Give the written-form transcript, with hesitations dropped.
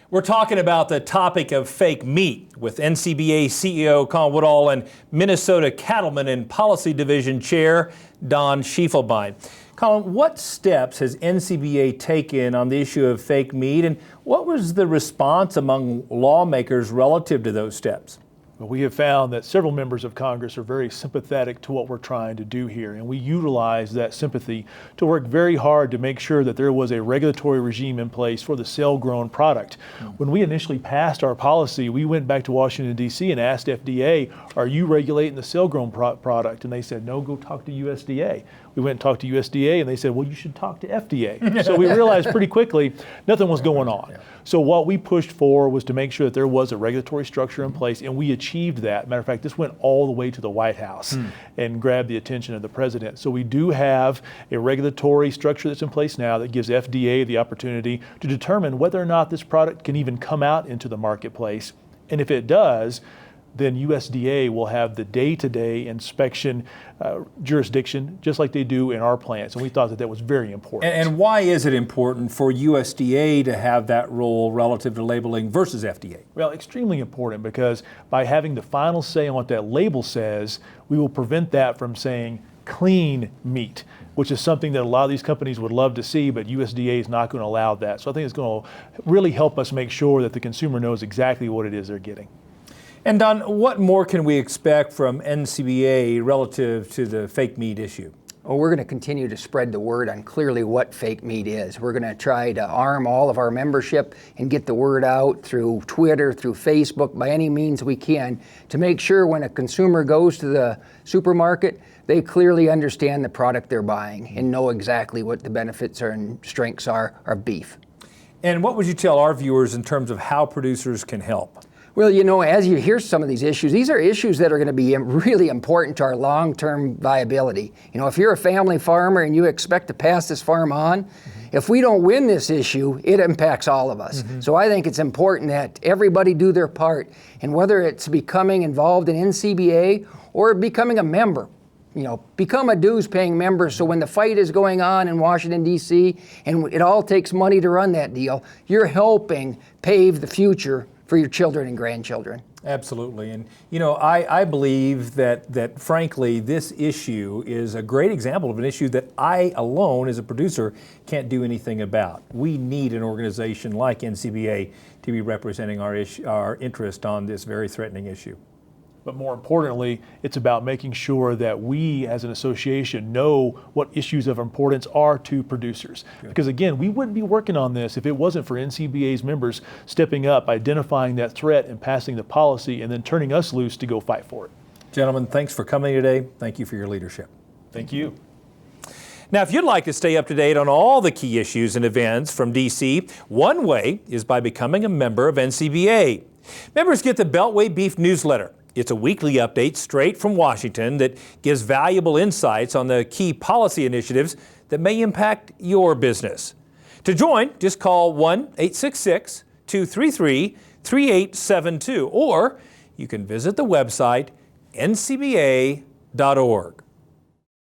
We're talking about the topic of fake meat with NCBA CEO Colin Woodall and Minnesota Cattlemen and Policy Division Chair Don Schiefelbein. Colin, what steps has NCBA taken on the issue of fake meat, and what was the response among lawmakers relative to those steps? Well, we have found that several members of Congress are very sympathetic to what we're trying to do here, and we utilize that sympathy to work very hard to make sure that there was a regulatory regime in place for the cell-grown product. When we initially passed our policy, we went back to Washington, D.C. and asked FDA, are you regulating the cell-grown product? And they said, no, go talk to USDA. We went and talked to USDA, and they said, well, you should talk to FDA. So we realized pretty quickly nothing was going on. So what we pushed for was to make sure that there was a regulatory structure in place, and we achieved that. Matter of fact, this went all the way to the White House and grabbed the attention of the president. So we do have a regulatory structure that's in place now that gives FDA the opportunity to determine whether or not this product can even come out into the marketplace. And if it does, then USDA will have the day-to-day inspection jurisdiction, just like they do in our plants. And we thought that that was very important. And why is it important for USDA to have that role relative to labeling versus FDA? Well, extremely important, because by having the final say on what that label says, we will prevent that from saying clean meat, which is something that a lot of these companies would love to see, but USDA is not going to allow that. So I think it's going to really help us make sure that the consumer knows exactly what it is they're getting. And Don, what more can we expect from NCBA relative to the fake meat issue? Well, we're going to continue to spread the word on clearly what fake meat is. We're going to try to arm all of our membership and get the word out through Twitter, through Facebook, by any means we can, to make sure when a consumer goes to the supermarket, they clearly understand the product they're buying and know exactly what the benefits and strengths are of beef. And what would you tell our viewers in terms of how producers can help? Well, you know, as you hear some of these issues, these are issues that are going to be really important to our long-term viability. You know, if you're a family farmer and you expect to pass this farm on, if we don't win this issue, it impacts all of us. So I think it's important that everybody do their part, and whether it's becoming involved in NCBA or becoming a member, you know, become a dues-paying member, so when the fight is going on in Washington, D.C., and it all takes money to run that deal, you're helping pave the future for your children and grandchildren. Absolutely. And, you know, I believe that frankly, this issue is a great example of an issue that I alone as a producer can't do anything about. We need an organization like NCBA to be representing our interest on this very threatening issue. But more importantly, it's about making sure that we as an association know what issues of importance are to producers. Good. Because again, we wouldn't be working on this if it wasn't for NCBA's members stepping up, identifying that threat and passing the policy, and then turning us loose to go fight for it. Gentlemen, thanks for coming today. Thank you for your leadership. Thank you. Now, if you'd like to stay up to date on all the key issues and events from DC, one way is by becoming a member of NCBA. Members get the Beltway Beef newsletter. It's a weekly update straight from Washington that gives valuable insights on the key policy initiatives that may impact your business. To join, just call 1-866-233-3872, or you can visit the website ncba.org.